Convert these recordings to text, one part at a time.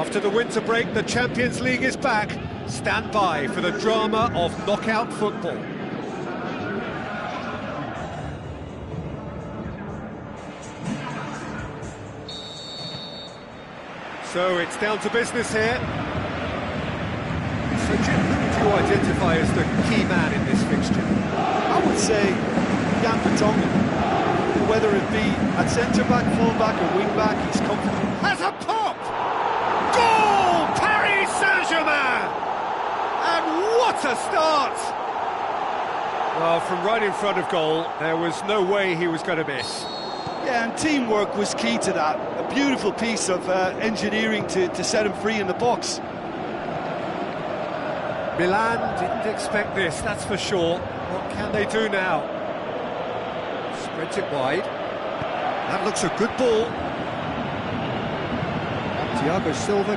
After the winter break, the Champions League is back. Stand by for the drama of knockout football. So it's down to business here. So Jim, who would you identify as the key man in this fixture? I would say Jan Vertonghen. Whether it be at centre-back, full-back or wing-back, he's comfortable. Has a pop! Goal! What a start! Well, from right in front of goal, there was no way he was going to miss. Yeah, and teamwork was key to that. A beautiful piece of engineering to set him free in the box. Milan didn't expect this, that's for sure. What can they do now? Spreads it wide. That looks a good ball. Thiago Silva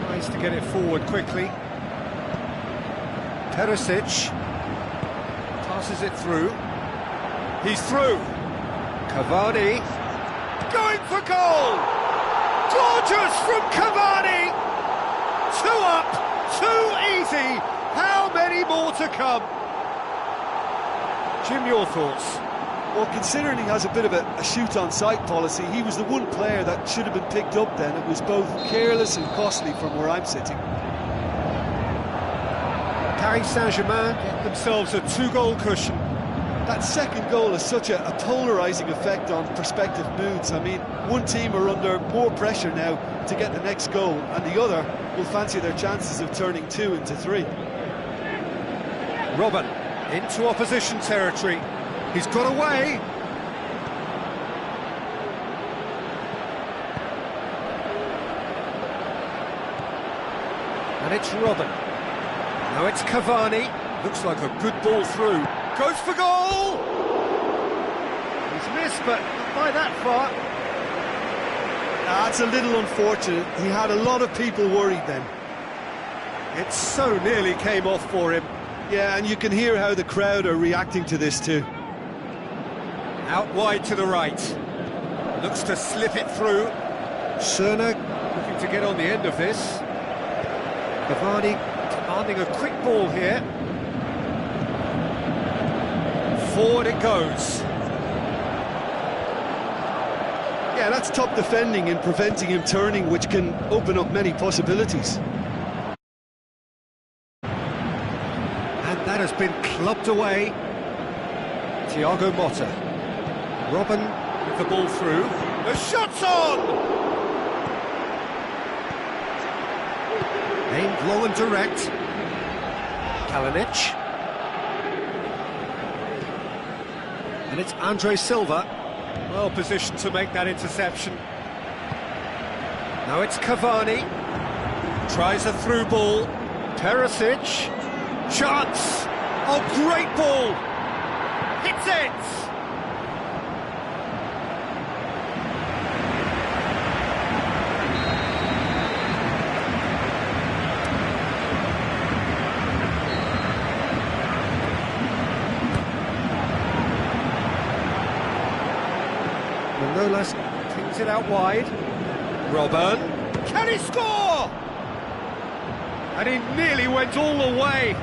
tries to get it forward quickly. Perisic passes it through. He's through. Cavani going for goal. Gorgeous from Cavani. 2 up, 2 easy. How many more to come? Jim, your thoughts? Well, considering he has a bit of a shoot-on-sight policy, he was the one player that should have been picked up then. It was both careless and costly from where I'm sitting. Paris Saint-Germain get themselves a 2-goal cushion. That second goal has such a polarising effect on prospective moods. I mean, one team are under more pressure now to get the next goal, and the other will fancy their chances of turning 2 into 3. Robben into opposition territory. He's got away. And it's Robben. Now it's Cavani. Looks like a good ball through. Goes for goal! He's missed, but not by that far. That's a little unfortunate. He had a lot of people worried then. It so nearly came off for him. Yeah, and you can hear how the crowd are reacting to this too. Out wide to the right. Looks to slip it through. Cerner looking to get on the end of this. Cavani demanding a quick ball here. Forward it goes. Yeah, that's top defending and preventing him turning, which can open up many possibilities. And that has been clubbed away. Thiago Motta. Robben with the ball through. The shot's on! Aimed low and direct. Kalinic. And it's Andre Silva. Well positioned to make that interception. Now it's Cavani. Tries a through ball. Perisic. Chance! Oh, great ball! Hits it! Manolas pings it out wide. Robben. Can he score? And he nearly went all the way.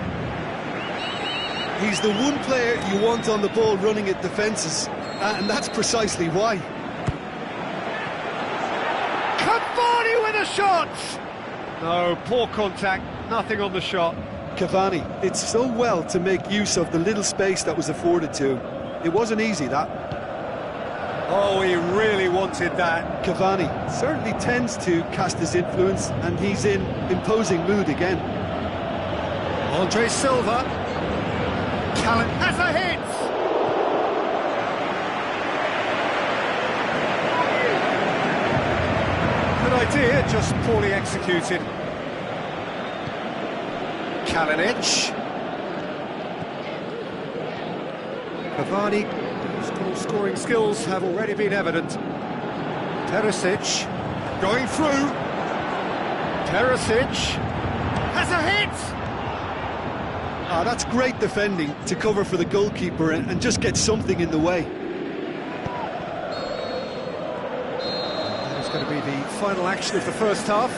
He's the one player you want on the ball running at defences, and that's precisely why. Cavani with a shot! No, poor contact, nothing on the shot. Cavani did so well to make use of the little space that was afforded to him. It wasn't easy, that. Oh, he really wanted that. Cavani certainly tends to cast his influence, and he's in imposing mood again. Andre Silva. Callan has a hit! Good idea, just poorly executed. Kalinic. Cavani. Scoring skills have already been evident. Perisic going through. Perisic has a hit! Ah, that's great defending to cover for the goalkeeper and just get something in the way. That's going to be the final action of the first half.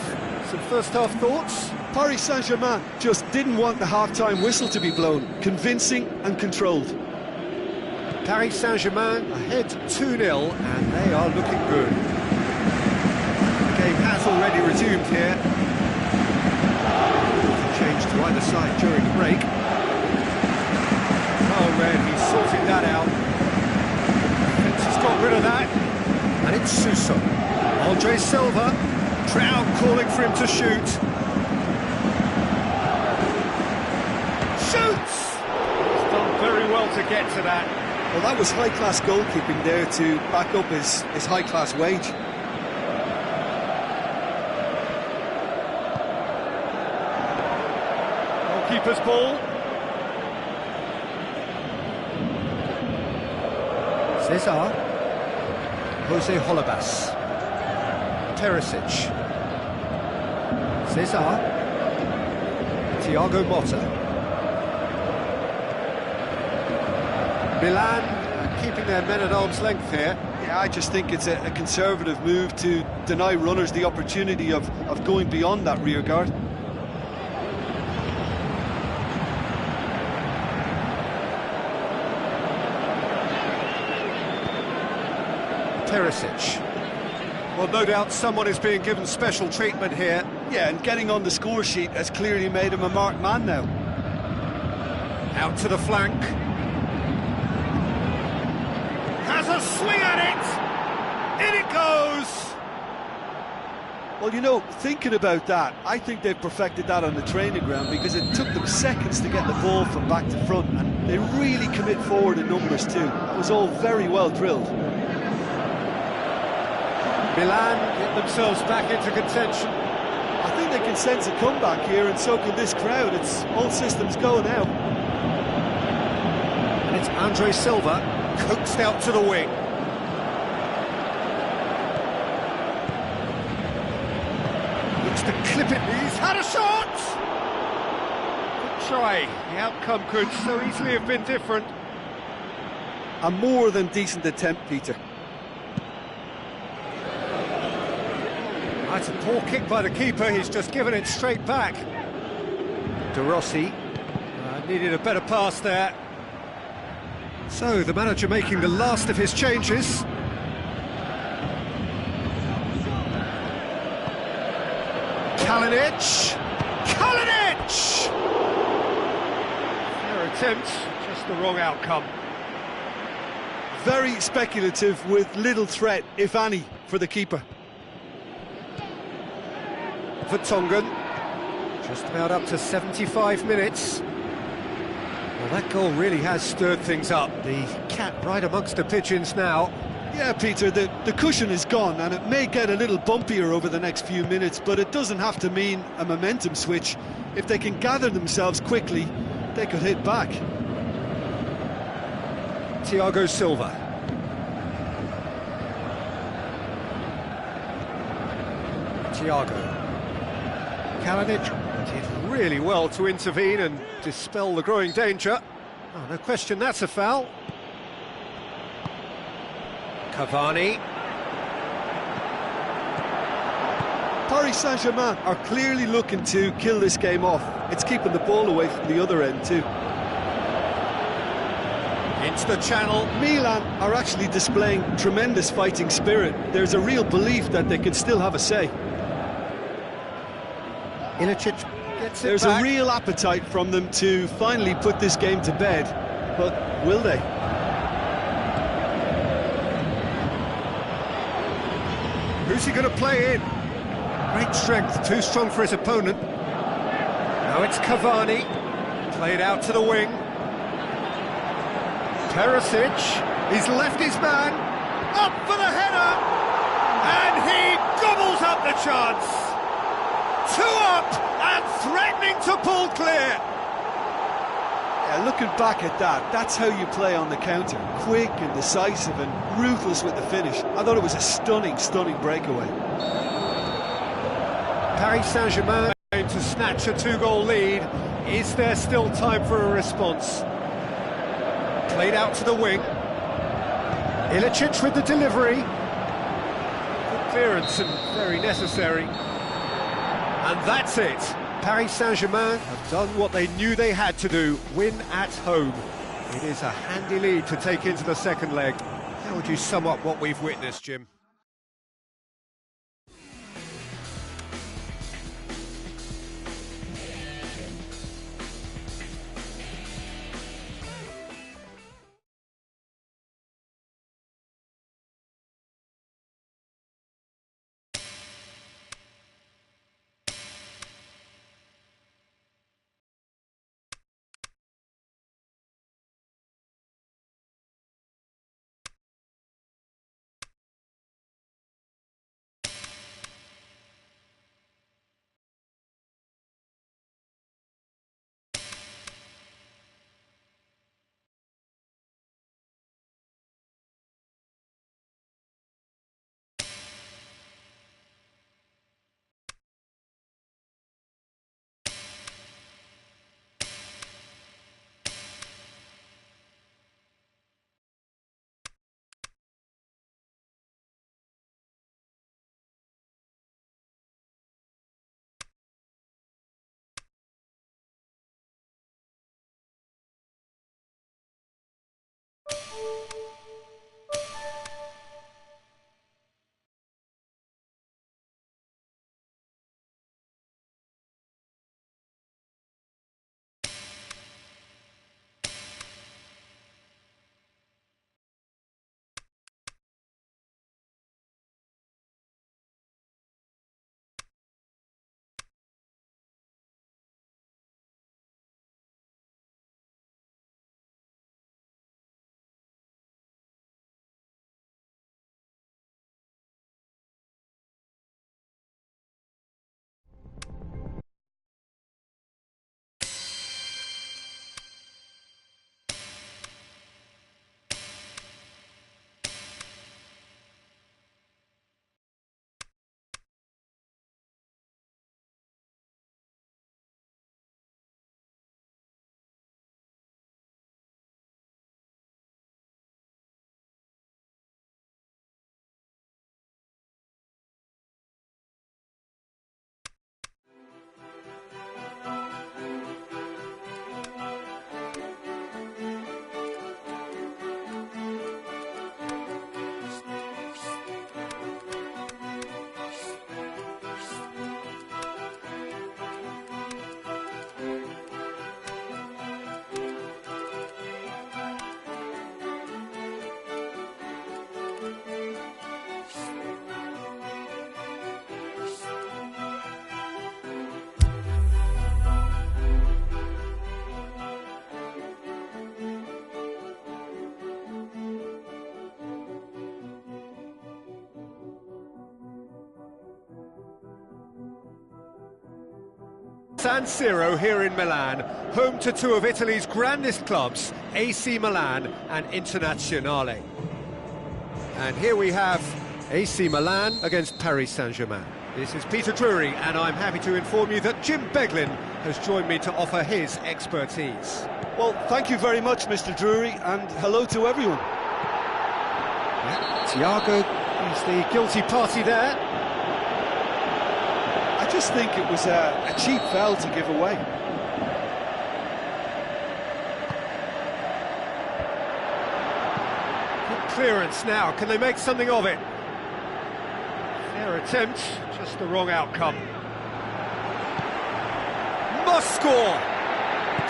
Some first half thoughts? Paris Saint-Germain just didn't want the half-time whistle to be blown. Convincing and controlled. Paris Saint-Germain ahead 2-0, and they are looking good. The game has already resumed here. Change to either side during the break. Oh, Red, he's sorting that out. He's got rid of that. And it's Suso. Andre Silva. Crowd calling for him to shoot. able to get to that. Well, that was high-class goalkeeping there to back up his high-class wage. Goalkeeper's ball. Cesar. Jose Holebas. Perisic. Cesar. Thiago Motta. Milan keeping their men at arm's length here. Yeah, I just think it's a conservative move to deny runners the opportunity of going beyond that rear guard. Perisic. Well, no doubt someone is being given special treatment here. Yeah, and getting on the score sheet has clearly made him a marked man now. Out to the flank. Has a swing at it! In it goes! Well, you know, thinking about that, I think they've perfected that on the training ground because it took them seconds to get the ball from back to front, and they really commit forward in numbers too. That was all very well drilled. Milan get themselves back into contention. I think they can sense a comeback here, and so can this crowd. It's all systems go now. And it's Andre Silva, coaxed out to the wing. Looks to clip it. He's had a shot! Good try. The outcome could so easily have been different. A more than decent attempt, Peter. That's a poor kick by the keeper, he's just given it straight back. De Rossi needed a better pass there. So, the manager making the last of his changes. Kalinic! Kalinic! Fair attempt, just the wrong outcome. Very speculative with little threat, if any, for the keeper. Vertonghen, just about up to 75 minutes. Well, that goal really has stirred things up. The cat right amongst the pigeons now. Yeah, Peter, the cushion is gone, and it may get a little bumpier over the next few minutes, but it doesn't have to mean a momentum switch. If they can gather themselves quickly, they could hit back. Thiago Silva. Thiago. Kalinic did really well to intervene and dispel the growing danger. Oh, no question that's a foul. Cavani. Paris Saint-Germain are clearly looking to kill this game off. It's keeping the ball away from the other end too. Into the channel. Milan are actually displaying tremendous fighting spirit. There's a real belief that they can still have a say. Ilicic gets it There's back. a real appetite from them to finally put this game to bed, but will they? Who's he going to play in? Great strength, too strong for his opponent. Now it's Cavani, played out to the wing. Perisic, he's left his man, up for the header, and he gobbles up the chance. 2 up and threatening to pull clear. Yeah, looking back at that, that's how you play on the counter. Quick and decisive and ruthless with the finish. I thought it was a stunning, stunning breakaway. Paris Saint-Germain to snatch a 2-goal lead. Is there still time for a response? Played out to the wing. Ilicic with the delivery. Good clearance and very necessary. And that's it. Paris Saint-Germain have done what they knew they had to do, win at home. It is a handy lead to take into the second leg. How would you sum up what we've witnessed, Jim? San Siro here in Milan, home to two of Italy's grandest clubs, AC Milan and Internazionale. And here we have AC Milan against Paris Saint-Germain. This is Peter Drury, and I'm happy to inform you that Jim Beglin has joined me to offer his expertise. Well, thank you very much, Mr. Drury, and hello to everyone. Yeah, Thiago is the guilty party there. I just think it was a cheap foul to give away. Good clearance now, can they make something of it? Fair attempt, just the wrong outcome. Must score!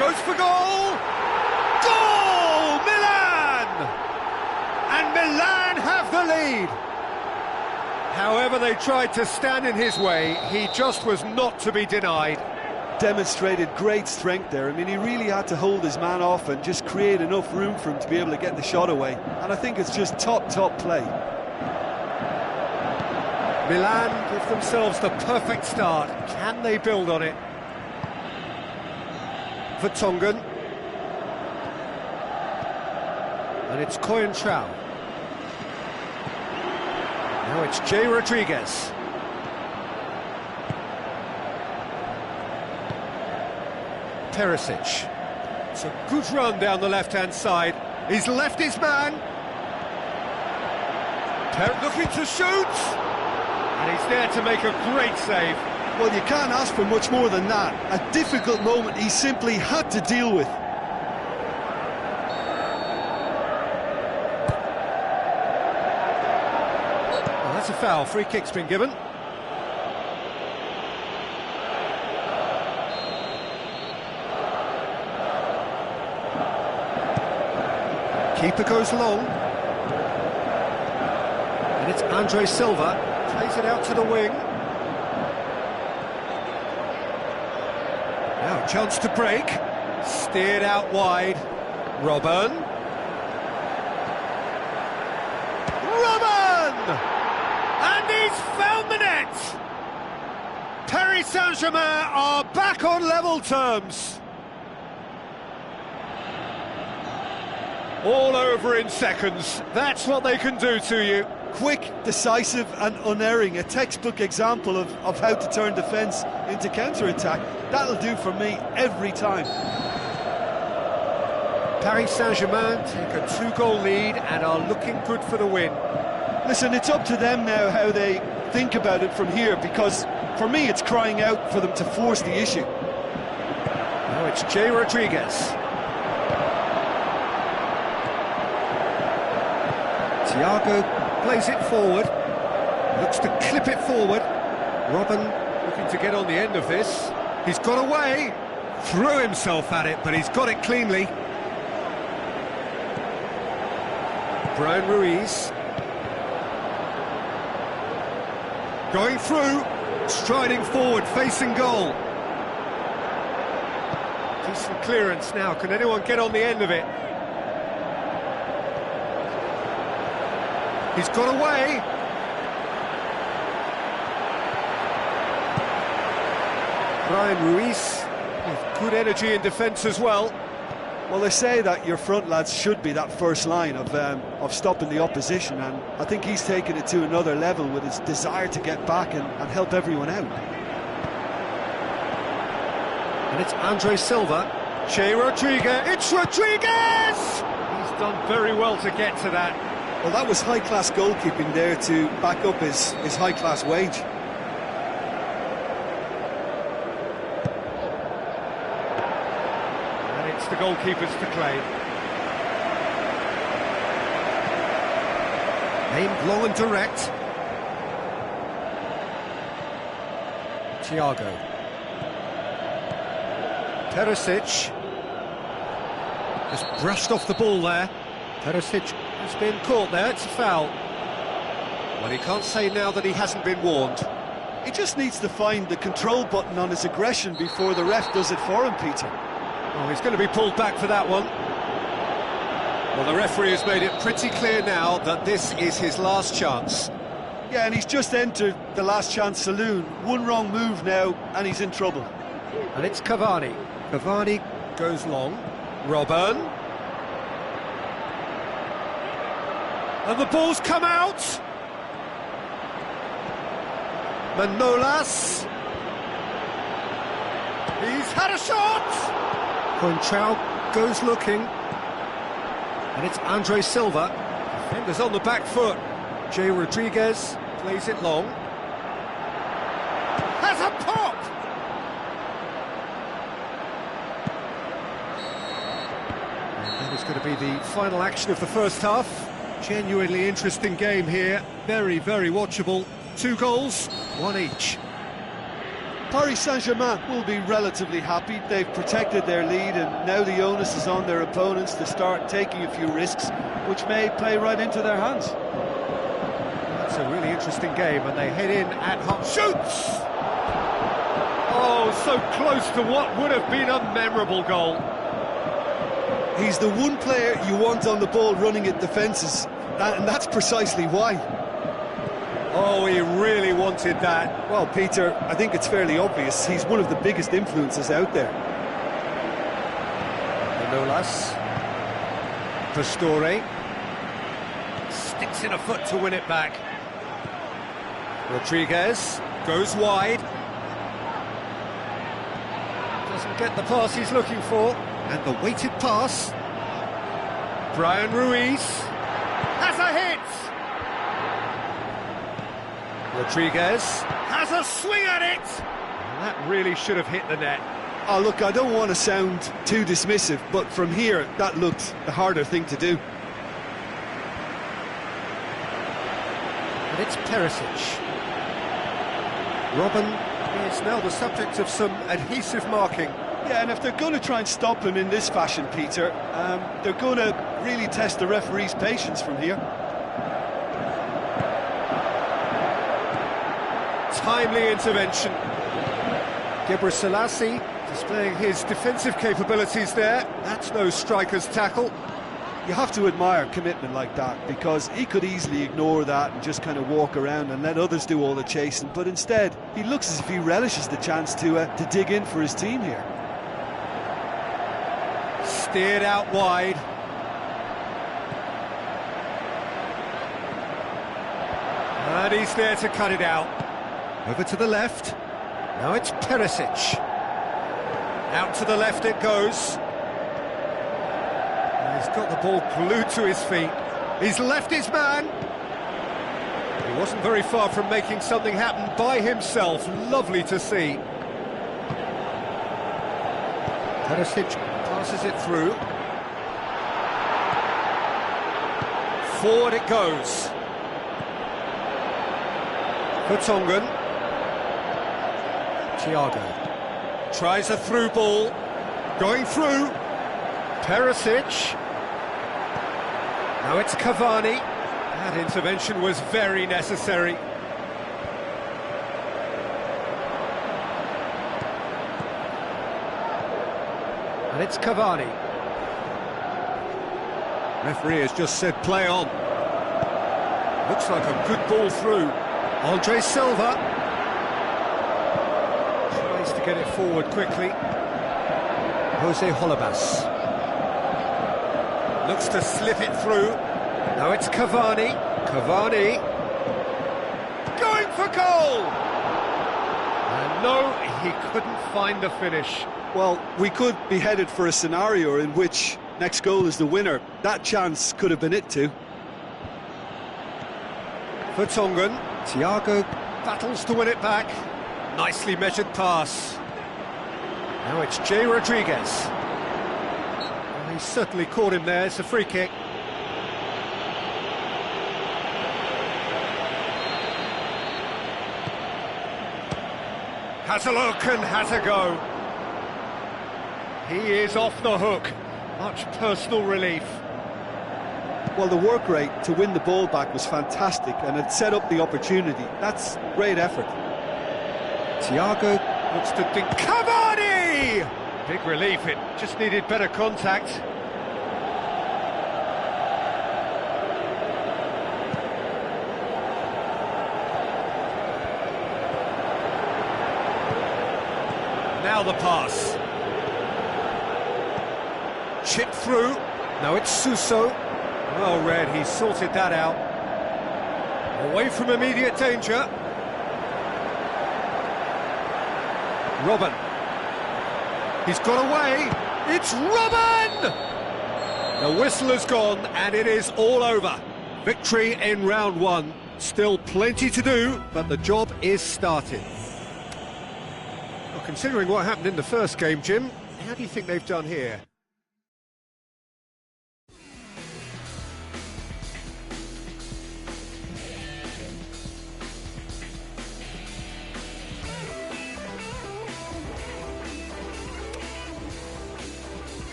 Goes for goal! Goal! Milan! And Milan have the lead! However they tried to stand in his way, he just was not to be denied. Demonstrated great strength there. I mean, he really had to hold his man off and just create enough room for him to be able to get the shot away. And I think it's just top play. Milan give themselves the perfect start. Can they build on it? Vertonghen. And it's Coentrao. Now it's Jay Rodriguez. Perisic. It's a good run down the left-hand side. He's left his man. Looking to shoot. And he's there to make a great save. Well, you can't ask for much more than that. A difficult moment he simply had to deal with. Well, that's a foul. Free kick's been given. Keeper goes long. And it's Andre Silva. Plays it out to the wing. Now a chance to break. Steered out wide. Robben. And he's found the net! Paris Saint-Germain are back on level terms. All over in seconds. That's what they can do to you. Quick, decisive and unerring. A textbook example of how to turn defence into counter-attack. That'll do for me every time. Paris Saint-Germain take a 2-goal lead and are looking good for the win. Listen, it's up to them now how they think about it from here, because for me it's crying out for them to force the issue. Now it's Jay Rodriguez. Thiago plays it forward, looks to clip it forward. Robben looking to get on the end of this. He's got away, threw himself at it, but he's got it cleanly. Bryan Ruiz. Going through, striding forward, facing goal. Decent clearance now, can anyone get on the end of it? He's got away. Bryan Ruiz with good energy in defence as well. Well, they say that your front lads should be that first line of stopping the opposition, and I think he's taken it to another level with his desire to get back and help everyone out. And it's Andre Silva. Che Rodriguez. It's Rodriguez! He's done very well to get to that. Well, that was high-class goalkeeping there to back up his high-class wage. The goalkeepers to claim. Aimed long and direct. Thiago. Perisic. Just brushed off the ball there. Perisic has been caught there, it's a foul. Well, he can't say now that he hasn't been warned. He just needs to find the control button on his aggression before the ref does it for him, Peter. Oh, he's going to be pulled back for that one. Well, the referee has made it pretty clear now that this is his last chance. Yeah, and he's just entered the last chance saloon. One wrong move now, and he's in trouble. And it's Cavani. Cavani goes long. Robben. And the ball's come out. Manolas. He's had a shot. Contrao goes looking, and it's Andre Silva. Defenders on the back foot. Che Rodriguez plays it long. Has a pop! And that is going to be the final action of the first half. Genuinely interesting game here. Very, very watchable. 2 goals, 1 each. Paris Saint-Germain will be relatively happy. They've protected their lead, and now the onus is on their opponents to start taking a few risks, which may play right into their hands. That's a really interesting game, and they head in at half. Shoots! Oh, so close to what would have been a memorable goal. He's the one player you want on the ball running at defences, and that's precisely why. Oh, he really wanted that. Well, Peter, I think it's fairly obvious. He's one of the biggest influences out there. Manolas. Pastore. Sticks in a foot to win it back. Rodriguez goes wide. Doesn't get the pass he's looking for. And the weighted pass. Bryan Ruiz. Has a hit! Rodriguez has a swing at it! And that really should have hit the net. Oh, look, I don't want to sound too dismissive, but from here, that looked the harder thing to do. And it's Perisic. Robben is now the subject of some adhesive marking. Yeah, and if they're going to try and stop him in this fashion, Peter, they're going to really test the referee's patience from here. Timely intervention. Gebre Selassie displaying his defensive capabilities there. That's no striker's tackle. You have to admire commitment like that, because he could easily ignore that and just kind of walk around and let others do all the chasing, but instead he looks as if he relishes the chance to dig in for his team here. Steered out wide. And he's there to cut it out. Over to the left. Now it's Perisic. Out to the left it goes. And he's got the ball glued to his feet. He's left his man. He wasn't very far from making something happen by himself. Lovely to see. Perisic passes it through. Forward it goes. Vertonghen. Thiago. Tries a through ball. Going through. Perisic. Now it's Cavani. That intervention was very necessary. And it's Cavani. Referee has just said play on. Looks like a good ball through. Andre Silva. Tries to get it forward quickly. Jose Holebas. Looks to slip it through. Now it's Cavani. Cavani. Going for goal! And no, he couldn't find the finish. Well, we could be headed for a scenario in which next goal is the winner. That chance could have been it too. Vertonghen. Thiago battles to win it back. Nicely measured pass. Now it's Jay Rodriguez. Well, he certainly caught him there. It's a free kick. Has a look and has a go. He is off the hook. Much personal relief. Well, the work rate to win the ball back was fantastic, and it set up the opportunity. That's great effort. Thiago looks to think. Cavani! Big relief, it just needed better contact. Now the pass. Chipped through. Now it's Suso. Well read, he sorted that out. Away from immediate danger. Robben. He's got away. It's Robben! The whistle has gone and it is all over. Victory in round one. Still plenty to do, but the job is started. Well, considering what happened in the first game, Jim, how do you think they've done here?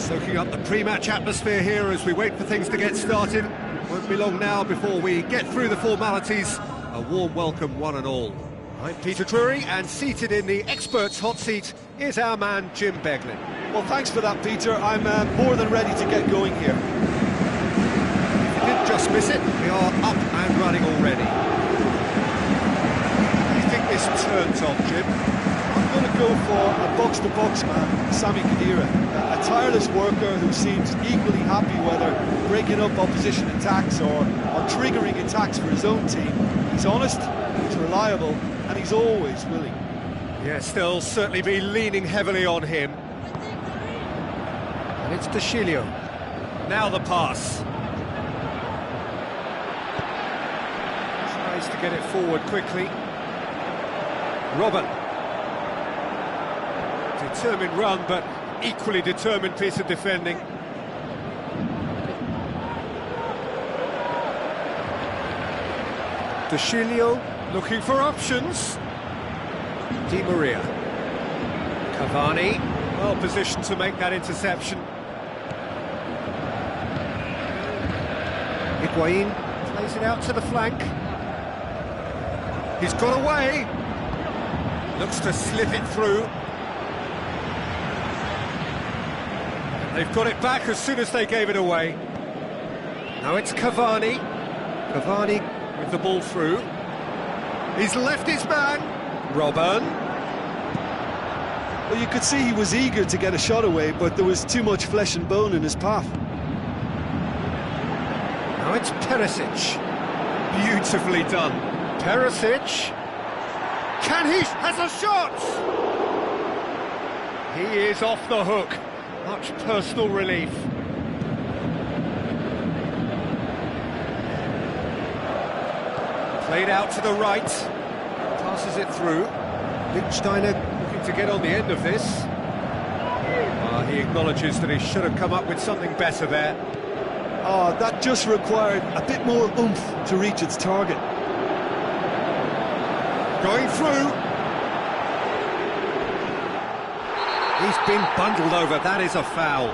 Soaking up the pre-match atmosphere here as we wait for things to get started. Won't be long now before we get through the formalities. A warm welcome, one and all. I'm Peter Drury, and seated in the experts' hot seat is our man Jim Beglin. Well, thanks for that, Peter. I'm more than ready to get going here. If you didn't just miss it, we are up and running already. How do you think this turns on, Jim? I'm going to go for a box-to-box man, Sami Khedira, a tireless worker who seems equally happy whether breaking up opposition attacks or triggering attacks for his own team. He's honest, he's reliable, and he's always willing. Yes, they'll certainly be leaning heavily on him. And it's Dashilio. Now the pass. Tries to get it forward quickly. Robben. Determined run, but equally determined piece of defending. Dashilio looking for options. Di Maria. Cavani, well positioned to make that interception. Higuain plays it out to the flank. He's got away. Looks to slip it through. They've got it back as soon as they gave it away. Now it's Cavani. Cavani with the ball through. He's left his man. Robben. Well, you could see he was eager to get a shot away, but there was too much flesh and bone in his path. Now it's Perisic. Beautifully done. Perisic. Can he? Has a shot! He is off the hook. Much personal relief. Played out to the right. Passes it through. Lichtsteiner looking to get on the end of this. He acknowledges that he should have come up with something better there. That just required a bit more oomph to reach its target. Going through. He's been bundled over, that is a foul.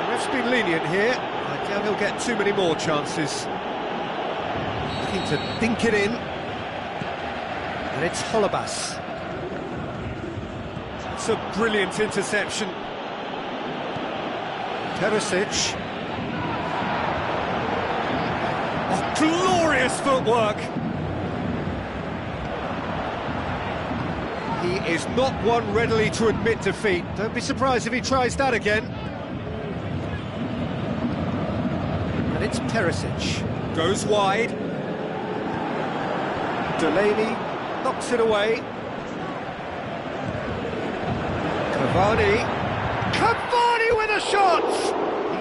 The ref's been lenient here. I doubt he'll get too many more chances. Looking to dink it in. And it's Holebas. It's a brilliant interception. Perisic. Oh, glorious footwork! He is not one readily to admit defeat. Don't be surprised if he tries that again. And it's Perisic. Goes wide. Delaney knocks it away. Cavani. Cavani with a shot!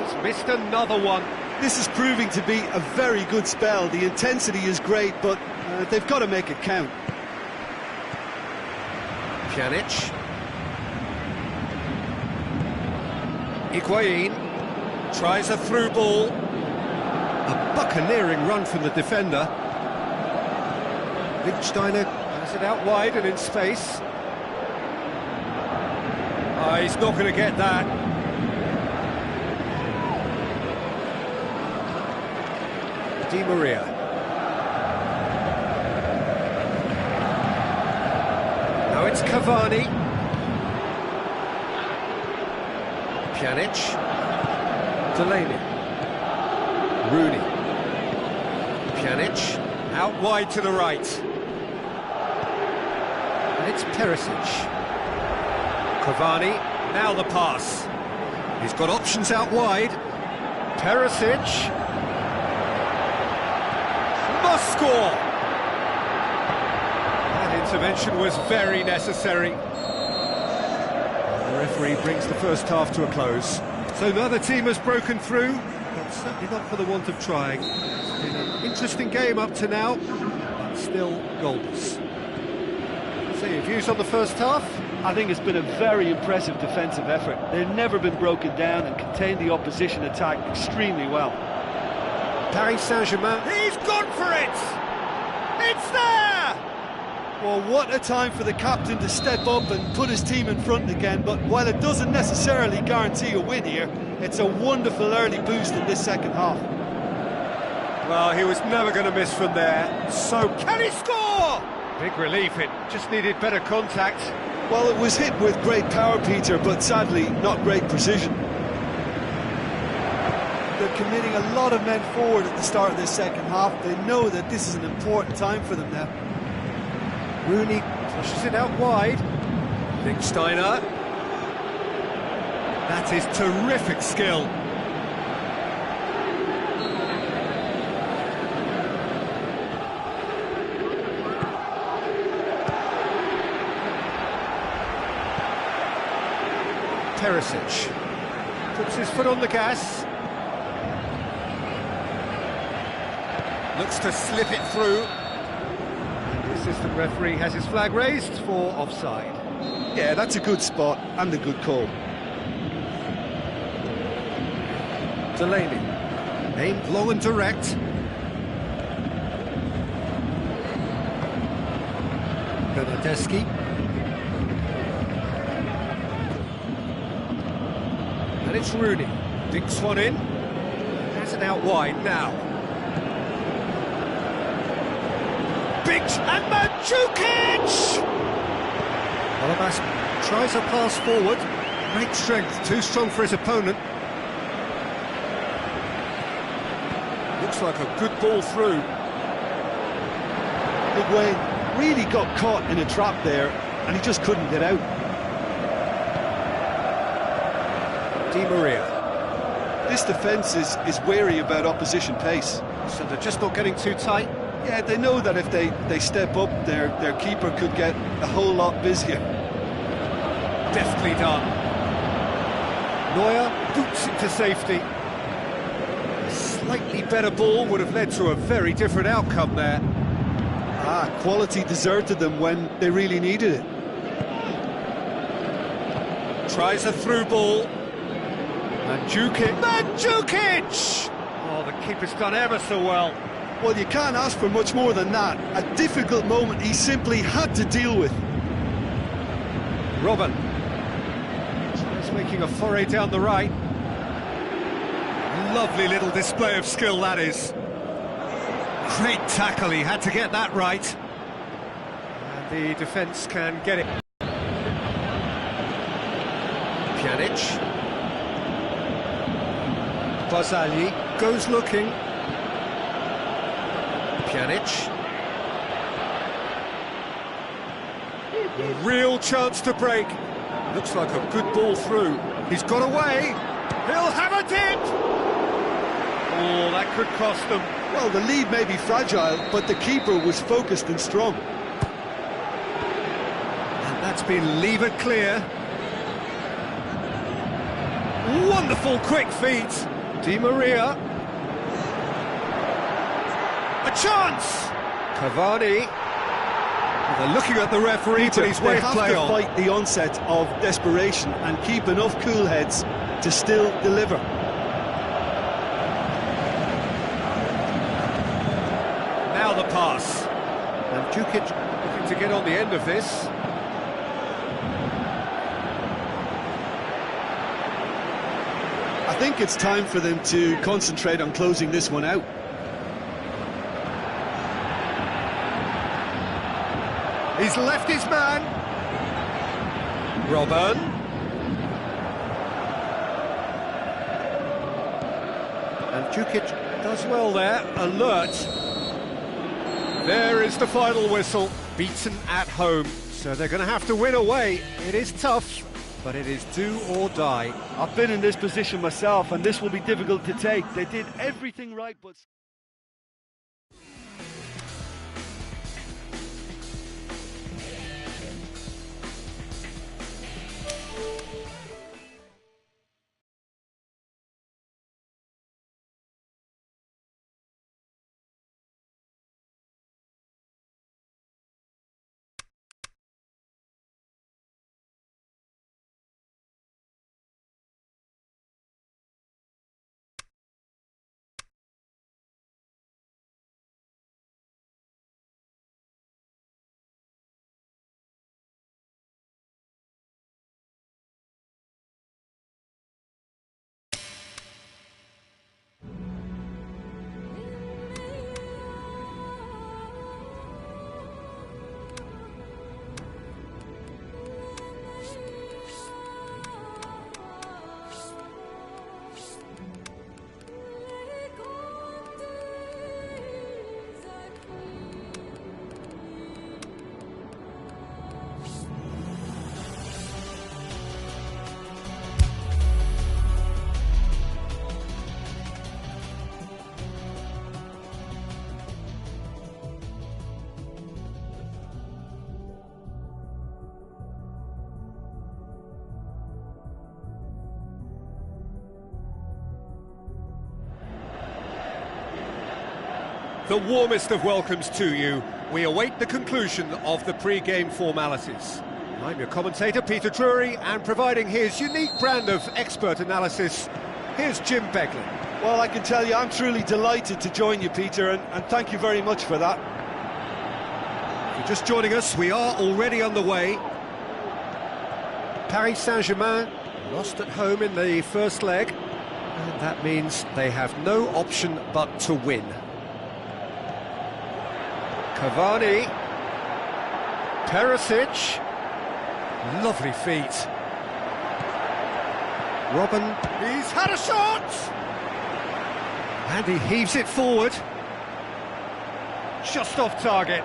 He's missed another one. This is proving to be a very good spell. The intensity is great, but they've got to make it count. Pjanic. Higuain tries a through ball. A buccaneering run from the defender. Lichtsteiner has it out wide and in space. He's not going to get that. Di Maria. Now it's Cavani. Pjanic. Delaney. Rooney. Pjanic. Out wide to the right. And it's Perisic. Cavani. Now the pass. He's got options out wide. Perisic. Must score! That intervention was very necessary. The referee brings the first half to a close. So neither team has broken through, but certainly not for the want of trying. It's been an interesting game up to now, but still goalless. So your views on the first half? I think it's been a very impressive defensive effort. They've never been broken down and contained the opposition attack extremely well. Paris Saint-Germain, he's gone for it! It's there! Well, what a time for the captain to step up and put his team in front again, but while it doesn't necessarily guarantee a win here, it's a wonderful early boost in this second half. Well, he was never going to miss from there, so can he score? Big relief, it just needed better contact. Well, it was hit with great power, Peter, but sadly not great precision. They're committing a lot of men forward at the start of this second half. They know that this is an important time for them now. Rooney pushes it out wide. Lichtsteiner. That is terrific skill. Perisic puts his foot on the gas. Looks to slip it through. The assistant referee has his flag raised for offside. Yeah, that's a good spot and a good call. Delaney, aimed low and direct. Bernardeschi. And it's Rooney. Dinks one in. Has it out wide now. Big and Mandzukic! Alabas tries a pass forward. Great strength, too strong for his opponent. Looks like a good ball through. Higuain really got caught in a trap there, and he just couldn't get out. Di Maria. This defence is wary about opposition pace. So they're just not getting too tight. Yeah, they know that if they step up, their keeper could get a whole lot busier. Deftly done. Neuer boots it to safety. A slightly better ball would have led to a very different outcome there. Quality deserted them when they really needed it. Tries a through ball. Mandzukic! Oh, the keeper's done ever so well. Well, you can't ask for much more than that. A difficult moment he simply had to deal with. Robben. He's making a foray down the right. Lovely little display of skill, that is. Great tackle, he had to get that right. And the defence can get it. Pjanic. Barzagli goes looking. Pjanic. A real chance to break. Looks like a good ball through. He's got away. He'll have a dip. Oh, that could cost them. Well, the lead may be fragile, but the keeper was focused and strong. And that's been levered clear. Wonderful quick feet. Di Maria. A chance! Cavani. Well, they're looking at the referee, but he's way they have play to on. fight the onset of desperation and keep enough cool heads to still deliver. Now the pass. And Mandzukic looking to get on the end of this. I think it's time for them to concentrate on closing this one out. He's left his man. Robben. And Mandzukic does well there, alert. There is the final whistle, beaten at home. So they're going to have to win away. It is tough, but it is do or die. I've been in this position myself, and this will be difficult to take. They did everything right, but... the warmest of welcomes to you. We await the conclusion of the pre-game formalities. I'm your commentator, Peter Drury, and providing his unique brand of expert analysis, here's Jim Beglin. Well, I can tell you, I'm truly delighted to join you, Peter, and thank you very much for that. If you're just joining us, we are already on the way. Paris Saint-Germain lost at home in the first leg, and that means they have no option but to win. Cavani, Perisic, lovely feet. Robben, he's had a shot! And he heaves it forward. Just off target.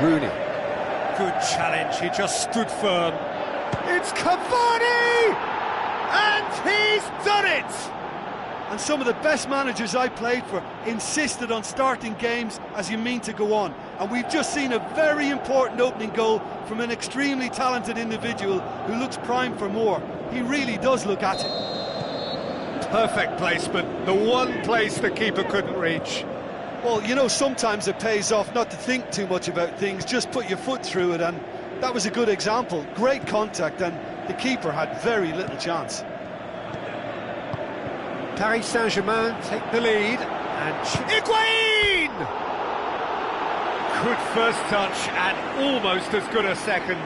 Rooney. Good challenge, he just stood firm. It's Cavani! And he's done it! And some of the best managers I played for insisted on starting games as you mean to go on. And we've just seen a very important opening goal from an extremely talented individual who looks primed for more. He really does look at it. Perfect placement, the one place the keeper couldn't reach. Well, you know, sometimes it pays off not to think too much about things, just put your foot through it, and that was a good example. Great contact, and the keeper had very little chance. Paris Saint-Germain take the lead, and Higuain! Good first touch, and almost as good a second.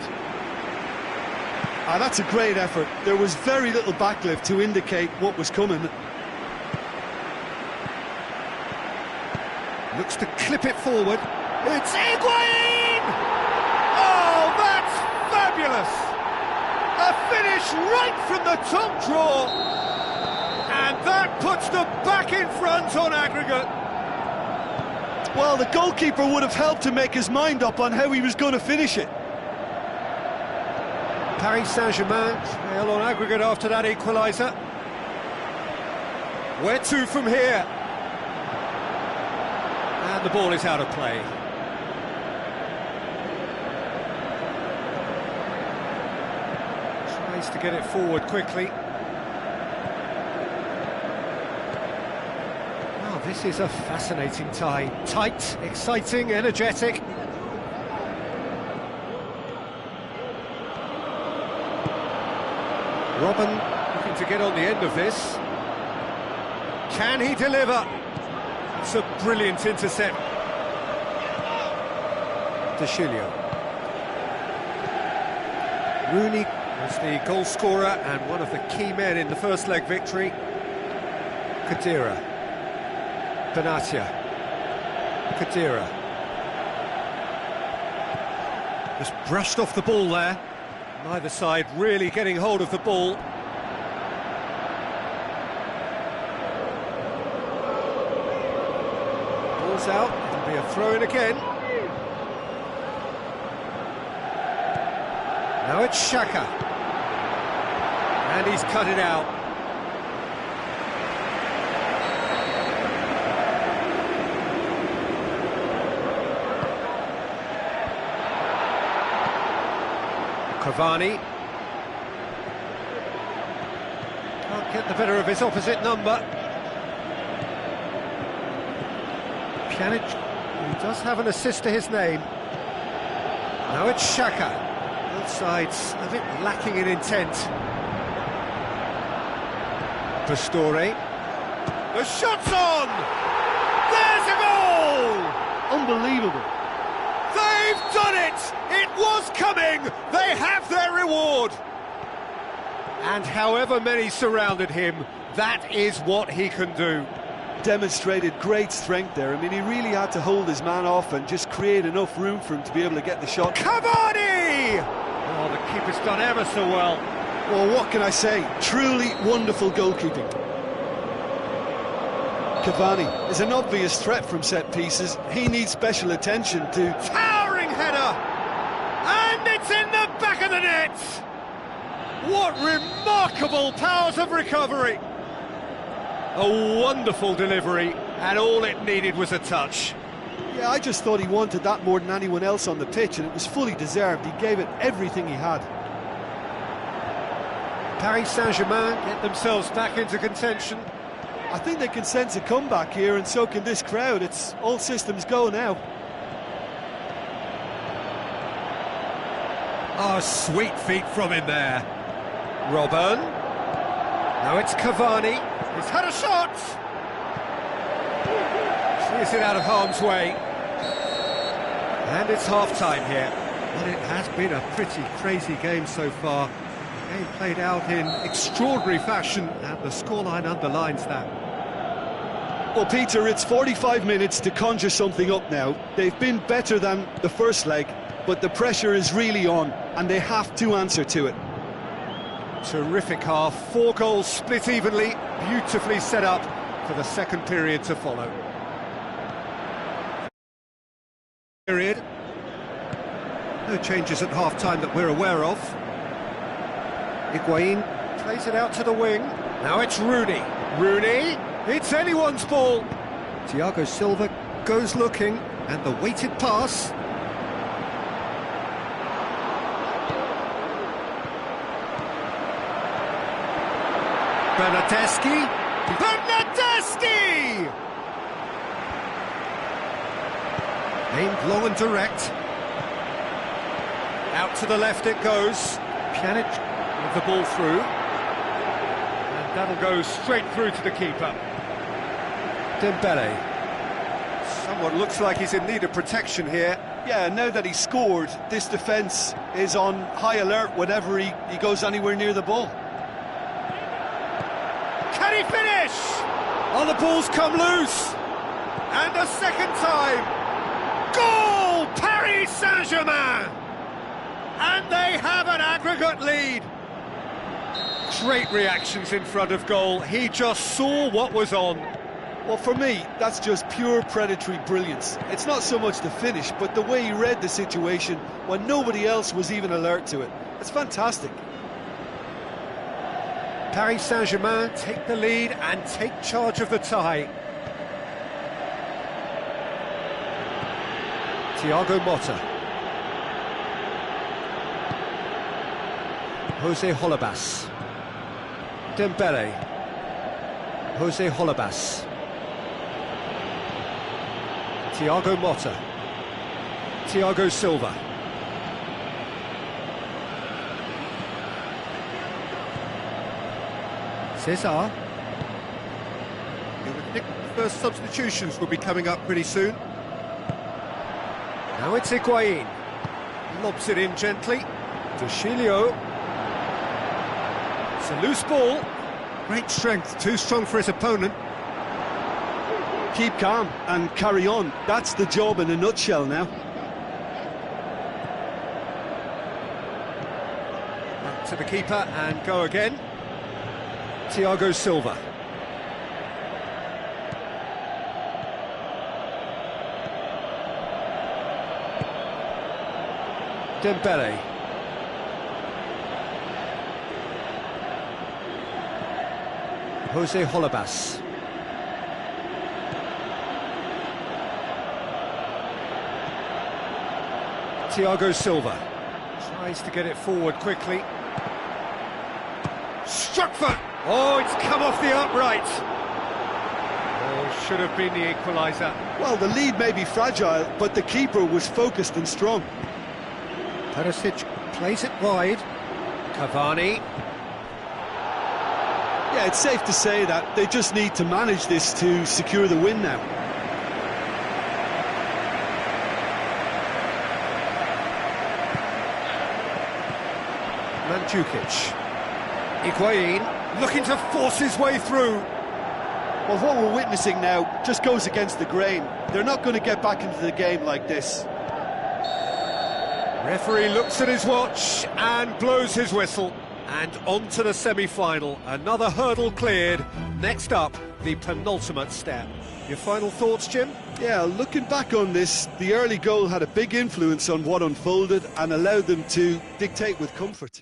That's a great effort. There was very little backlift to indicate what was coming. Looks to clip it forward. It's Higuain! Oh, that's fabulous! A finish right from the top draw. And that puts them back in front on aggregate. Well, the goalkeeper would have helped to make his mind up on how he was going to finish it. Paris Saint-Germain trail on aggregate after that equaliser. Where to from here? And the ball is out of play. Tries to get it forward quickly. Wow, this is a fascinating tie. Tight, exciting, energetic. Robben looking to get on the end of this. Can he deliver? It's a brilliant intercept. De Chilio. Rooney was the goal scorer and one of the key men in the first leg victory. Khedira. Benatia. Khedira. Just brushed off the ball there. Neither side really getting hold of the ball. Ball's out, it'll be a throw-in again. Now it's Xhaka. And he's cut it out. Cavani can't get the better of his opposite number. Pjanic, who does have an assist to his name. Now it's Xhaka. Both sides a bit lacking in intent. Pastore. The shot's on! There's a goal! Unbelievable. They've done it! It was coming! They have their reward! And however many surrounded him, that is what he can do. Demonstrated great strength there. I mean, he really had to hold his man off and just create enough room for him to be able to get the shot. Cavani! Oh, the keeper's done ever so well. Well, what can I say? Truly wonderful goalkeeping. Cavani is an obvious threat from set pieces. He needs special attention to... Towering header! And it's in the back of the net! What remarkable powers of recovery! A wonderful delivery, and all it needed was a touch. Yeah, I just thought he wanted that more than anyone else on the pitch, and it was fully deserved. He gave it everything he had. Paris Saint-Germain get themselves back into contention. I think they can sense a comeback here, and so can this crowd. It's all systems go now. Oh, sweet feet from him there. Robben. Now it's Cavani. He's had a shot. Clears it out of harm's way. And it's half-time here. Well, it has been a pretty crazy game so far. The game played out in extraordinary fashion, and the scoreline underlines that. Well, Peter, it's 45 minutes to conjure something up now. They've been better than the first leg, but the pressure is really on, and they have to answer to it. Terrific half, 4 goals split evenly, beautifully set up for the second period to follow. Period. No changes at half-time that we're aware of. Higuain plays it out to the wing. Now it's Rooney. Rooney, it's anyone's ball. Thiago Silva goes looking, and the weighted pass. Bernardeschi! Bernardeschi! Aimed long and direct. Out to the left it goes. Pjanic with the ball through. And that'll go straight through to the keeper. Dembele. Someone looks like he's in need of protection here. Yeah, now that he's scored, this defence is on high alert whenever he goes anywhere near the ball. Can he finish? Oh, the ball's come loose. And a second time. Goal! Paris Saint-Germain! And they have an aggregate lead. Great reactions in front of goal. He just saw what was on. Well, for me, that's just pure predatory brilliance. It's not so much the finish, but the way he read the situation when nobody else was even alert to it. It's fantastic. Paris Saint-Germain take the lead and take charge of the tie. Thiago Motta. Jose Holebas. Dembele. Jose Holebas. Thiago Motta. Thiago Silva. Cesar. You would think the first substitutions will be coming up pretty soon. Now it's Higuain. Lobs it in gently. To Chilio. It's a loose ball. Great strength, too strong for his opponent. Keep calm and carry on. That's the job in a nutshell now. Back to the keeper and go again. Thiago Silva. Dembele. Jose Holebas. Thiago Silva tries to get it forward quickly. Struck for... Oh, it's come off the upright. Oh, should have been the equaliser. Well, the lead may be fragile, but the keeper was focused and strong. Perisic plays it wide. Cavani. Yeah, it's safe to say that they just need to manage this to secure the win now. Mandzukic. Higuain looking to force his way through. Well, what we're witnessing now just goes against the grain. They're not going to get back into the game like this. Referee looks at his watch and blows his whistle. And on to the semi-final. Another hurdle cleared. Next up, the penultimate step. Your final thoughts, Jim? Yeah, looking back on this, the early goal had a big influence on what unfolded and allowed them to dictate with comfort.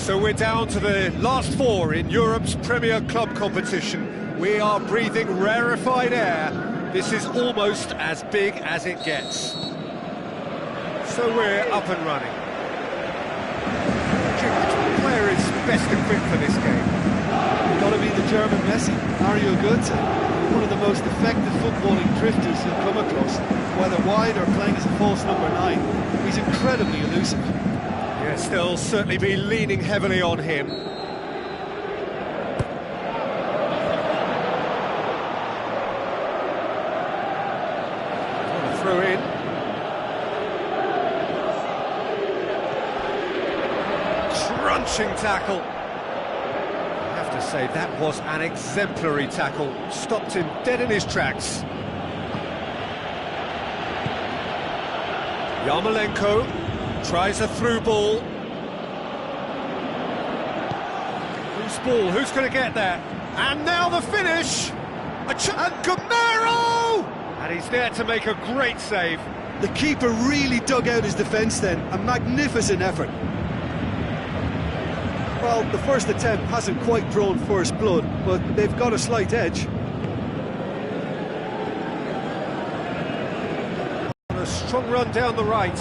So we're down to the last four in Europe's Premier Club competition. We are breathing rarefied air. This is almost as big as it gets. So we're up and running. Which player is best equipped for this game? Got to be the German Messi, Mario Götze. One of the most effective footballing drifters you'll come across, whether wide or playing as a false number 9. He's incredibly elusive. Yes, they'll certainly be leaning heavily on him. Throw in. Crunching tackle. I have to say, that was an exemplary tackle. Stopped him dead in his tracks. Yarmolenko tries a through ball. Who's ball? Who's going to get there? And now the finish! And Gameiro! And he's there to make a great save. The keeper really dug out his defence then. A magnificent effort. Well, the first attempt hasn't quite drawn first blood, but they've got a slight edge. A strong run down the right.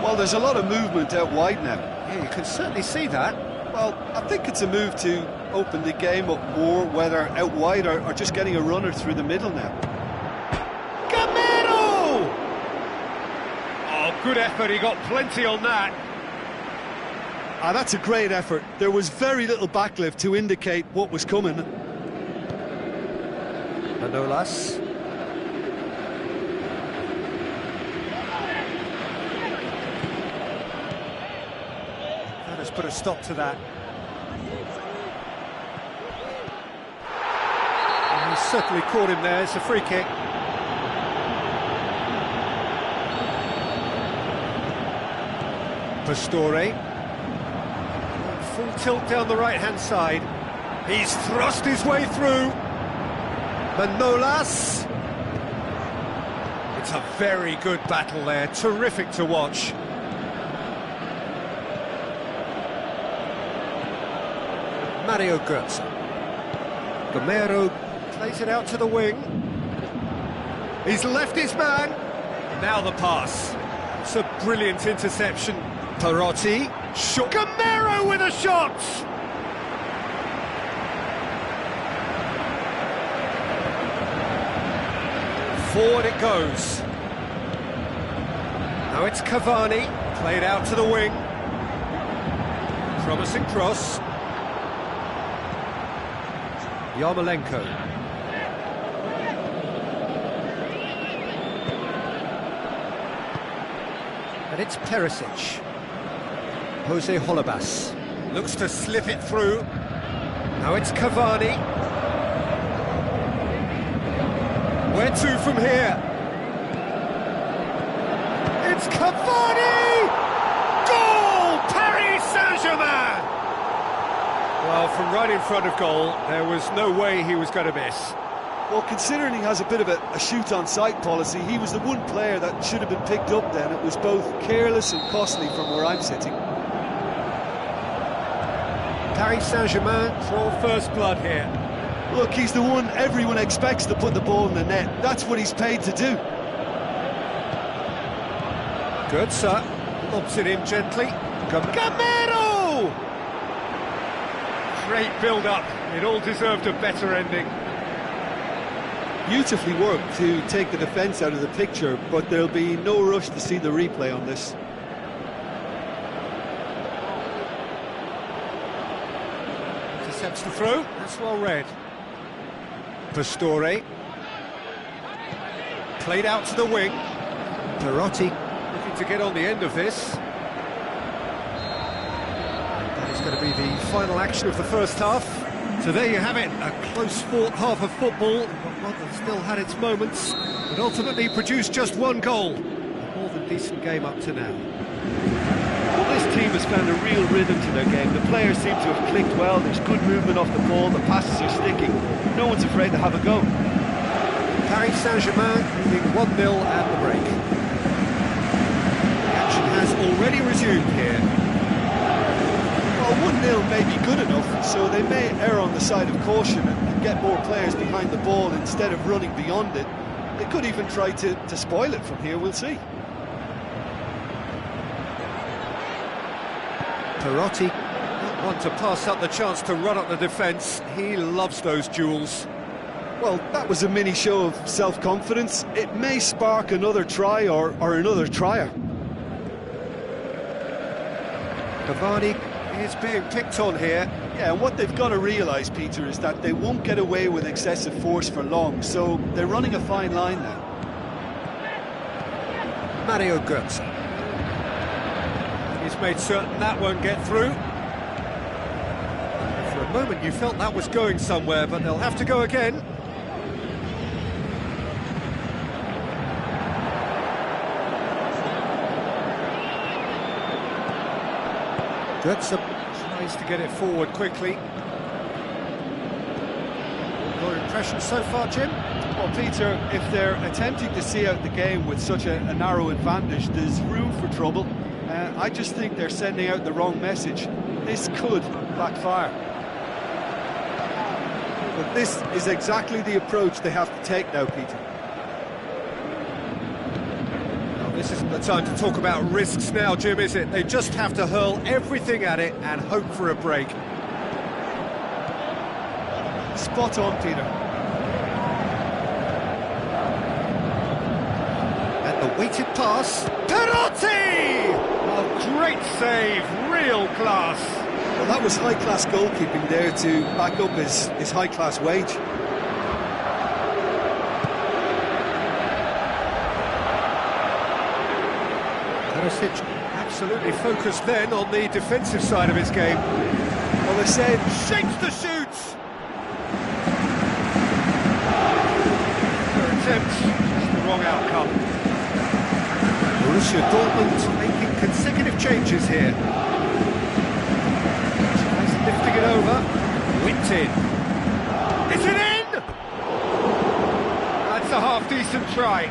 Well, there's a lot of movement out wide now. Yeah, you can certainly see that. Well, I think it's a move to open the game up more, whether out wide or just getting a runner through the middle now. Gameiro! Oh, good effort, he got plenty on that. Ah, that's a great effort. There was very little backlift to indicate what was coming. Manolas. That has put a stop to that. And he certainly caught him there. It's a free kick. Pastore. Full tilt down the right-hand side. He's thrust his way through. Manolas. It's a very good battle there. Terrific to watch. Mario Götze. Gameiro plays it out to the wing. He's left his man. Now the pass. It's a brilliant interception. Perotti. Gameiro with a shot! Forward it goes. Now it's Cavani. Played out to the wing. Promising cross. Yarmolenko. And it's Perisic. Jose Holebas looks to slip it through. Now it's Cavani. Where to from here? It's Cavani! Goal! Paris Saint-Germain! Well, from right in front of goal, there was no way he was going to miss. Well, considering he has a bit of a shoot-on-sight policy, he was the one player that should have been picked up then. It was both careless and costly from where I'm sitting. Paris Saint-Germain draw first blood here. Look, he's the one everyone expects to put the ball in the net. That's what he's paid to do. Götze lobs it in gently. Gameiro! Great build-up. It all deserved a better ending. Beautifully worked to take the defence out of the picture, but there'll be no rush to see the replay on this. Intercepts the throw. That's well read. Pastore. Played out to the wing. Perotti looking to get on the end of this. That is going to be the final action of the first half. So there you have it, a close-fought half of football, but one that still had its moments, but ultimately produced just one goal. A more than decent game up to now. This team has found a real rhythm to their game. The players seem to have clicked well. There's good movement off the ball. The passes are sticking. No one's afraid to have a go. Paris Saint-Germain leading 1-0 at the break. The action has already resumed here. Well, 1-0 may be good enough, so they may err on the side of caution and get more players behind the ball instead of running beyond it. They could even try to spoil it from here, we'll see. Perotti, not one to pass up the chance to run up the defence. He loves those duels. Well, that was a mini show of self-confidence. It may spark another try or another trier. Cavani is being picked on here. Yeah, and what they've got to realise, Peter, is that they won't get away with excessive force for long, so they're running a fine line now. Mario Götze. He's made certain that won't get through. For a moment you felt that was going somewhere, but they'll have to go again. Götze tries to get it forward quickly. Your impression so far, Jim? Well, Peter, if they're attempting to see out the game with such a narrow advantage, there's room for trouble. I just think they're sending out the wrong message. This could backfire. But this is exactly the approach they have to take now, Peter. This isn't the time to talk about risks now, Jim, is it? They just have to hurl everything at it and hope for a break. Spot on, Peter. And the weighted pass. Perotti! Oh, great save, real class. Well, that was high-class goalkeeping there to back up his high-class wage. Perisic absolutely focused then on the defensive side of his game. Well, they said, shapes the shoot! Their attempt, just the wrong outcome. Borussia Dortmund making consecutive changes here. Tries lifting it over. Whipped in. Is it in? That's a half-decent try.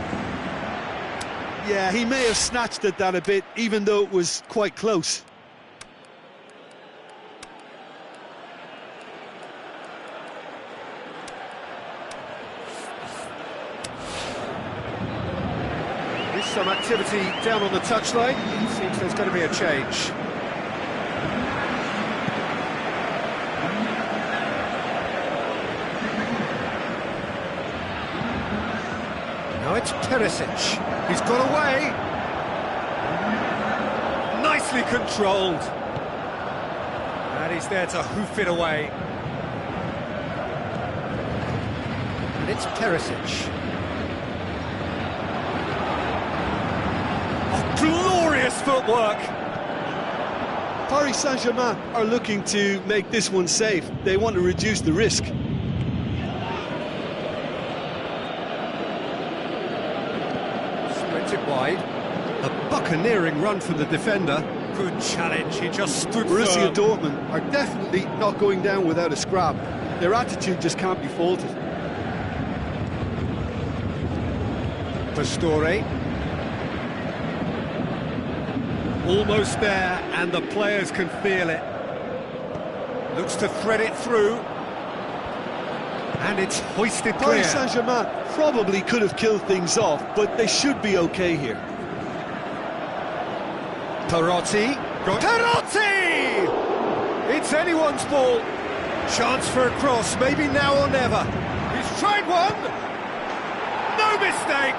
Yeah, he may have snatched at that a bit, even though it was quite close. There's some activity down on the touchline. It seems there's going to be a change. Now it's Perisic. He's got away. Nicely controlled. And he's there to hoof it away. And it's Perisic. Oh, glorious footwork. Paris Saint-Germain are looking to make this one safe. They want to reduce the risk. It wide. A buccaneering run from the defender. Good challenge, he just stood Borussia firm. Dortmund are definitely not going down without a scrap. Their attitude just can't be faulted. Pastore. Almost there, and the players can feel it. Looks to thread it through. And it's hoisted clear. Paris Saint-Germain probably could have killed things off, but they should be okay here. Perotti. Perotti! It's anyone's ball. Chance for a cross, maybe now or never. He's tried one. No mistake.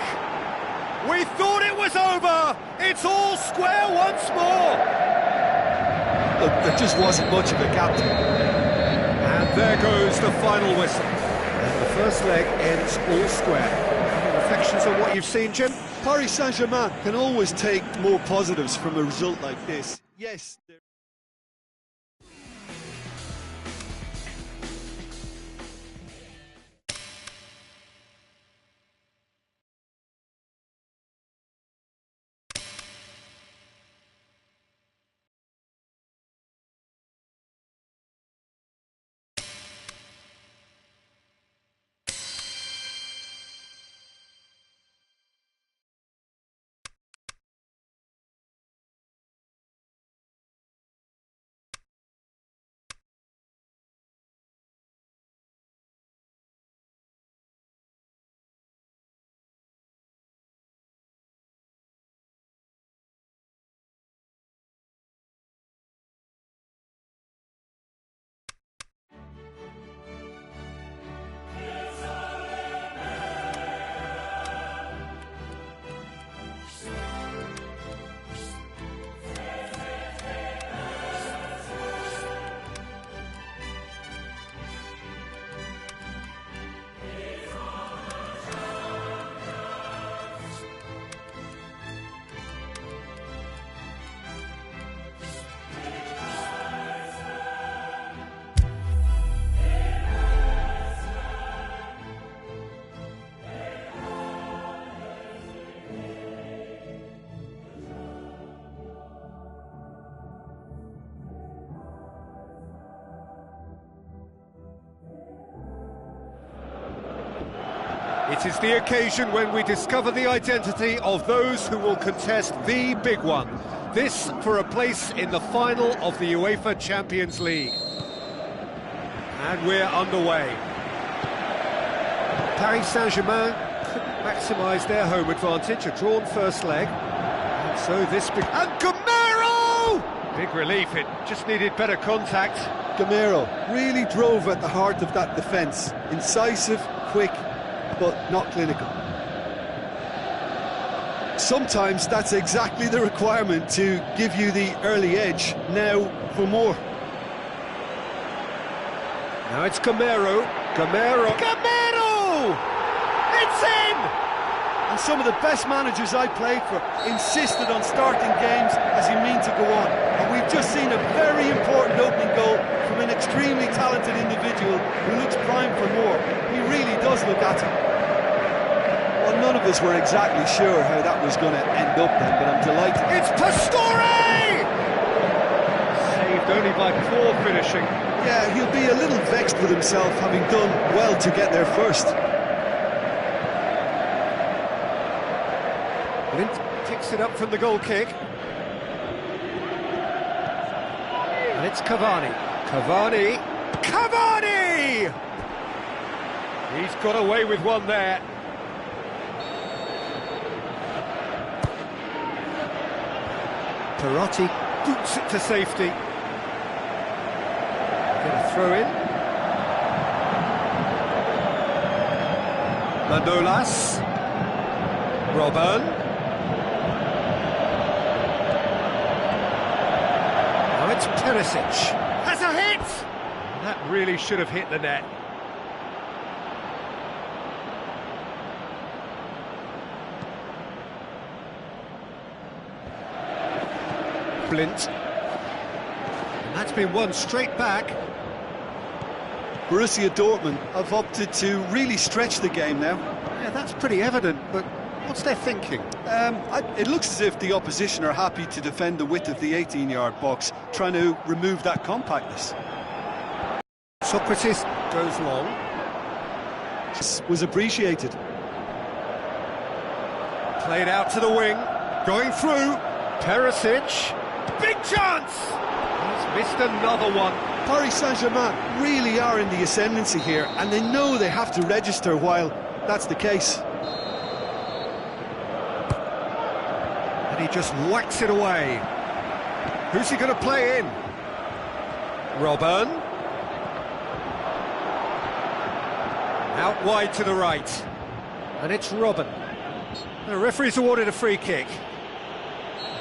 We thought it was over. It's all square once more. Look, there just wasn't much of a gap there. And there goes the final whistle. And the first leg ends all square. Any reflections on what you've seen, Jim? Paris Saint-Germain can always take more positives from a result like this. Yes. It is the occasion when we discover the identity of those who will contest the big one. This for a place in the final of the UEFA Champions League. And we're underway. Paris Saint-Germain couldn't maximise their home advantage, a drawn first leg. And so this big... And Gameiro! Big relief, it just needed better contact. Gameiro really drove at the heart of that defence. Incisive, quick, but not clinical. Sometimes that's exactly the requirement to give you the early edge. Now for more. Now it's Gameiro. Gameiro! It's in! And some of the best managers I played for insisted on starting games as you mean to go on. And we've just seen a very important opening goal from an extremely talented individual who looks primed for more. He really does look at it. Well, none of us were exactly sure how that was going to end up then, but I'm delighted. It's Pastore! Saved only by poor finishing. Yeah, he'll be a little vexed with himself, having done well to get there first. Blind picks it up from the goal kick. And it's Cavani. Cavani! He's got away with one there. Perotti boots it to safety. Get a throw in. Manolas. Robben. Now it's Perisic. Has a hit! That really should have hit the net. Blind. And that's been won straight back. Borussia Dortmund have opted to really stretch the game now. Yeah, that's pretty evident, but what's their thinking? It looks as if the opposition are happy to defend the width of the 18-yard box, trying to remove that compactness. Socrates goes long. This was appreciated. Played out to the wing. Going through. Perisic. Big chance! He's missed another one. Paris Saint-Germain really are in the ascendancy here, and they know they have to register while that's the case. And he just whacks it away. Who's he going to play in? Robben. Out wide to the right. And it's Robben. The referee's awarded a free kick.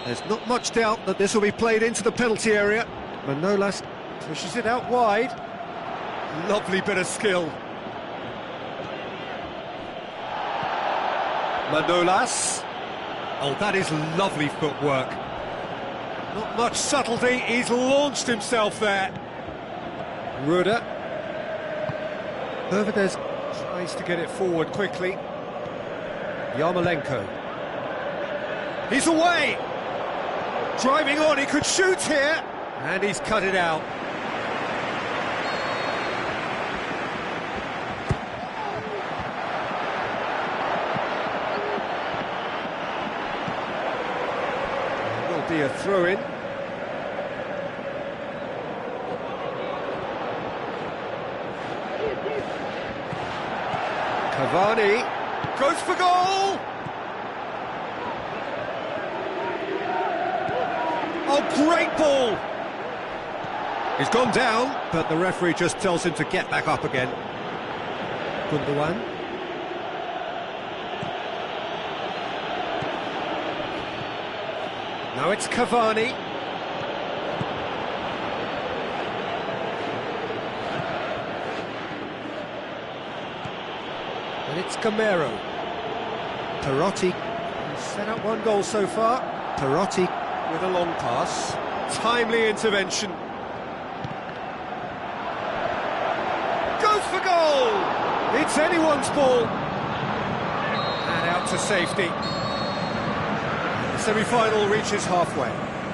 There's not much doubt that this will be played into the penalty area. Manolas pushes it out wide. Lovely bit of skill. Manolas. Oh, that is lovely footwork. Not much subtlety, he's launched himself there. Ruda. Hervedez tries to get it forward quickly. Yarmolenko. He's away! Driving on, he could shoot here! And he's cut it out. There will be a throw-in. Cavani goes for goal! Oh, great ball! He's gone down, but the referee just tells him to get back up again. Gundogan. Now it's Cavani. And it's Gameiro. Perotti, who's set up one goal so far. Perotti with a long pass. Timely intervention. Goes for goal! It's anyone's ball. And out to safety. The semi-final reaches halfway.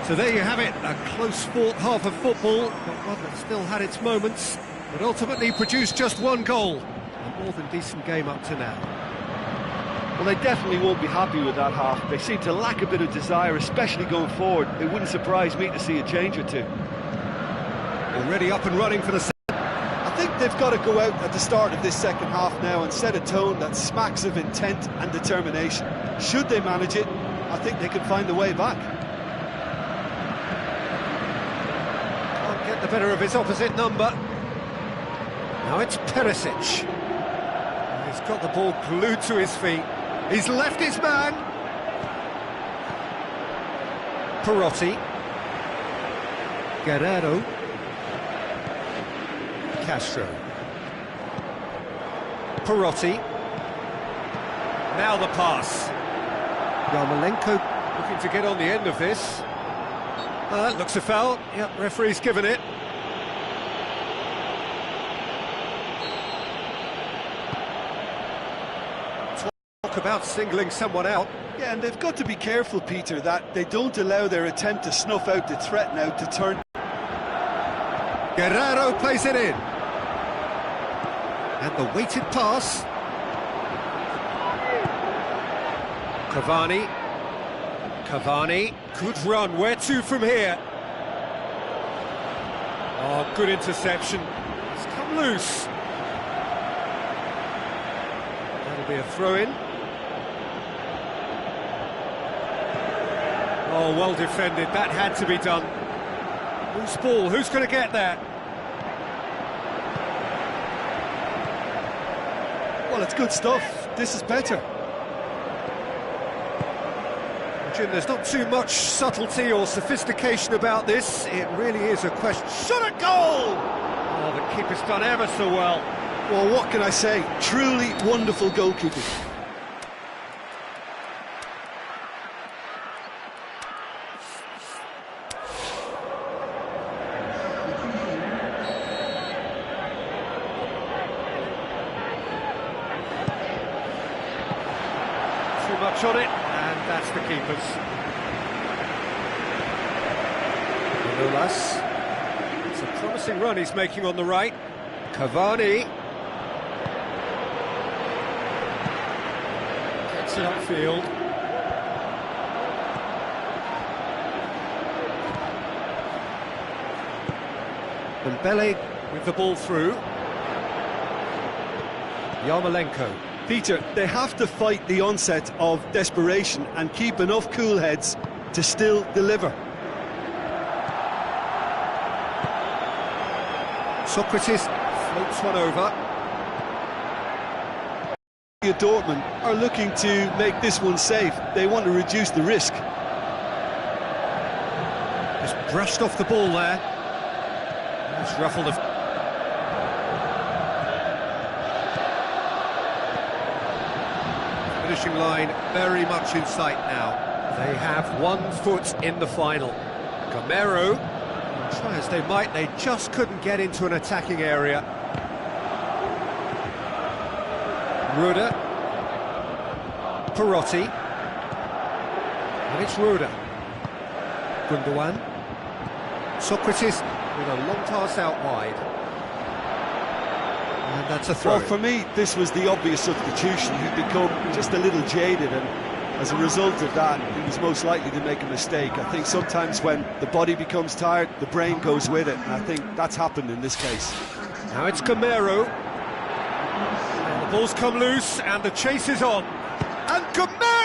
So there you have it, a close-fought half of football, but one that still had its moments, but ultimately produced just one goal. A more than decent game up to now. Well, they definitely won't be happy with that half. They seem to lack a bit of desire, especially going forward. It wouldn't surprise me to see a change or two. Already up and running for the second. I think they've got to go out at the start of this second half now and set a tone that smacks of intent and determination. Should they manage it, I think they can find a way back. Can't get the better of his opposite number. Now it's Perisic. He's got the ball glued to his feet. He's left his man. Perotti. Guerrero. Castro. Perotti. Now the pass. Yarmolenko looking to get on the end of this. Looks a foul. Yep, referee's given it. Talk about singling someone out. Yeah, and they've got to be careful, Peter, that they don't allow their attempt to snuff out the threat now to turn. Guerrero plays it in. And the weighted pass. Cavani. Cavani, good run. Where to from here? Oh, good interception. It's come loose. That'll be a throw-in. Oh, well defended. That had to be done. Loose ball. Who's going to get there? Well, it's good stuff. This is better. Jim, there's not too much subtlety or sophistication about this. It really is a question. Shot a goal! Oh, the keeper's done ever so well. Well, what can I say? Truly wonderful goalkeeping. Too much on it. And that's the keeper's. Manolas. It's a promising run he's making on the right. Cavani. Gets it upfield. Dembele with the ball through. Yarmolenko. Peter, they have to fight the onset of desperation and keep enough cool heads to still deliver. Socrates floats one over. Dortmund are looking to make this one safe. They want to reduce the risk. Just brushed off the ball there. Just ruffled the... Finishing line very much in sight now. They have 1 foot in the final. Gamero, try as they might, they just couldn't get into an attacking area. Ruda. Perotti. And it's Ruda. Gundogan. Socrates with a long pass out wide. And that's a throw. Well, for me, this was the obvious substitution. He'd become just a little jaded, and as a result of that, he was most likely to make a mistake. I think sometimes when the body becomes tired, the brain goes with it, and I think that's happened in this case. Now it's Gamero. And the ball's come loose, and the chase is on. And Gamero!